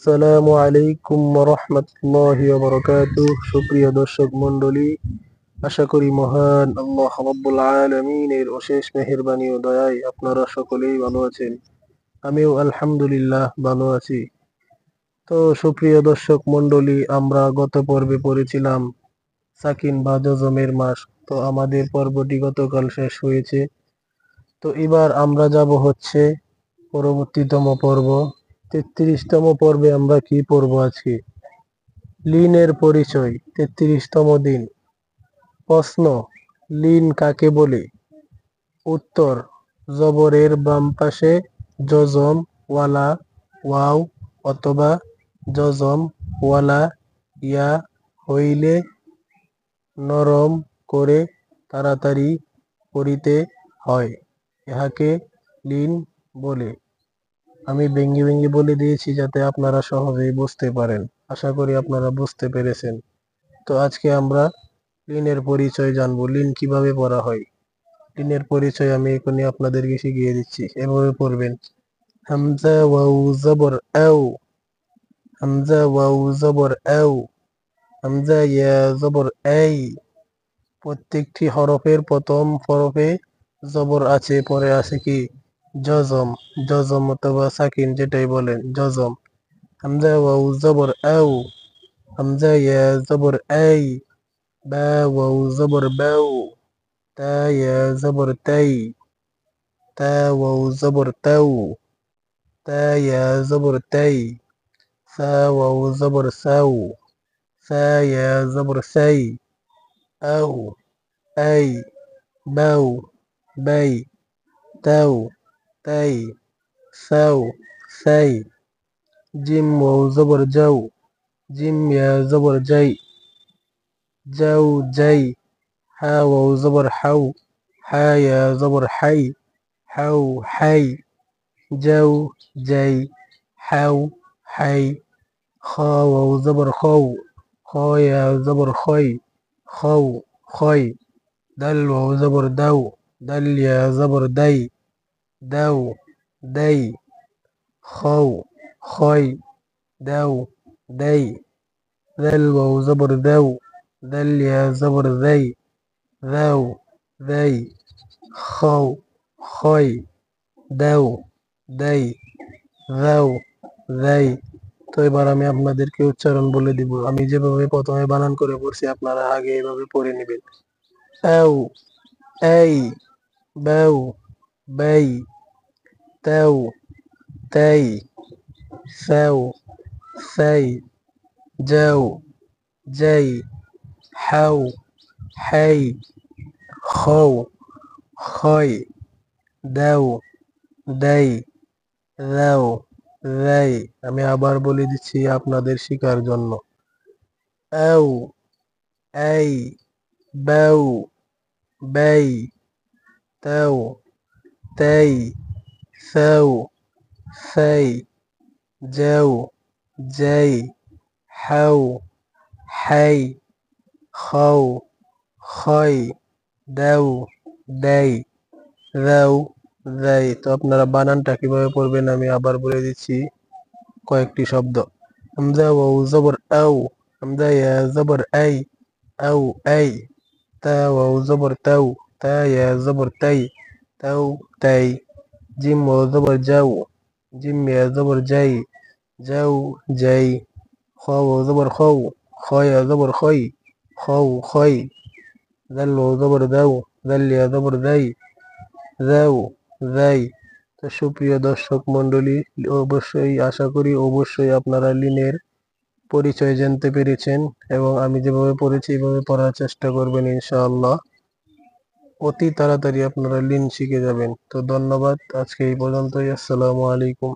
আসসালামু আলাইকুম ওয়া রাহমাতুল্লাহি ওয়া বারাকাতুহু। সুপ্রিয় দর্শক মণ্ডলী, আশা করি মহান আল্লাহ রাব্বুল আলামিনের অশেষ মেহেরবানি ও দয়ায় আপনারা সকলেই ভালো আছেন। আমিও আলহামদুলিল্লাহ ভালো আছি। তো সুপ্রিয় দর্শক মণ্ডলী, আমরা গত পর্বে পড়েছিলাম সাকিন বা জজমের মাস। তো আমাদের পর্বটি গতকাল শেষ হয়েছে। তো এবার আমরা যাব হচ্ছে পরবর্তীতম পর্ব, ৩৩তম পর্বে। আমরা কি পড়ব আজকে? লিনের পরিচয়, ৩৩তম দিন। প্রশ্ন: লিন কাকে বলে? উত্তর: জবরের বাম পাশে জজম ওয়ালা ওয়াও অথবা জজম ওয়ালা ইয়া হইলে নরম করে তাড়াতাড়ি পড়িতে হয়, ইহাকে লিন বলে। আমি ভেঙ্গে ভেঙ্গে বলে দিয়েছি যাতে আপনারা সহজেই বুঝতে পারেন। আশা করি আপনারা বুঝতে পেরেছেন। তো আজকে আমরা লিনের পরিচয় জানবো, লিন কিভাবে পড়া হয়। লিনের পরিচয় আমি এখনই আপনাদেরকে শিখিয়ে দিচ্ছি। এভাবে পড়বেন: হামজা ওয়াও জবর আও, হামজা ওয়াও জবর আও, হামজা ইয়া জবর এই। প্রত্যেকটি হরফের প্রথম হরফে জবর আছে, পরে আছে কি? জজম। জজম অথবা সাকিন যেটাই বলেন, জজম। হামজা ওয়াও জবর আও, হামজা ইয়া জবর এই, বা ওয়াও জবর বাও, তা ইয়া জবর তাই, তা ওয়াও জবর তাও, তা ইয়া জবর তাই, সা ওয়াও জবর সাও, সা ইয়া জবর সাই, আও এই, বাও বাই, তাও তাই, সাও সাই। জিম ওয়াও জবর যাও, জিম ইয়া জবর যাই, যাও যাই। হা ওয়াও জবর হাও, হা ইয়া জবর হাই, হাও হাই। যাও যাই, হাও হাই। খ ওয়াও জবর খৌ, খ ইয়া জবর খই, খৌ খই। দাল ওয়াও জবর দাও, দাল ইয়া জবর দাই, দাও দাই। খৌ খই, দাও দাই। দাল ওয়াও জবর দাও, দাল ইয়া জবর দাই, দাও দাই। খৌ খই, দাও দাই, দাও দাই। তো এবার আমি আপনাদেরকে উচ্চারণ বলে দিব। আমি যেভাবে প্রথমে বানান করে পড়ছি আপনারা আগে এভাবে পড়ে নেবেন: আও এই, বাউ বাই, তাও তাই, সাও সাই, যাও যাই, হাও হাই, খৌ খই, দাও দাই, দাও দাই। আমি আবার বলে দিচ্ছি আপনাদের শিকার জন্য: আও এই, বাউ বাই, তাও তাই, সাও সাই, যাও যাই, হাও হাই, খৌ খই, দাও দাই, দাও দাই। তো আপনারা বানানটা কিভাবে পড়বেন আমি আবার বলে দিচ্ছি কয়েকটি শব্দ: হামজা ওয়াও জবর আও, হামজা ইয়া জবর আই, আও আই। তা ওয়াও জবর তাও, তা ইয়া জবর তাই, তাও তাই। জিম ওয়াও জবর যাও, জিম ইয়া জবর যাই, যাও যাই। খ ওয়াও জবর খৌ, খ ইয়া জবর খই, খৌ খই। দাল ওয়াও জবর দাও, দাল ইয়া জবর দাই, দাও দাই। তো সুপ্রিয় দর্শক মণ্ডলী, আশা করি অবশ্যই আপনারা লিনের পরিচয় জানতে পেরেছেন এবং আমি যেভাবে পড়েছি এভাবে পড়ার চেষ্টা করবেন ইনশাআল্লাহ। অতি তাড়াতাড়ি আপনারা লিন শিখে যাবেন। তো ধন্যবাদ, আজকে এই পর্যন্তই। আসসালামু আলাইকুম।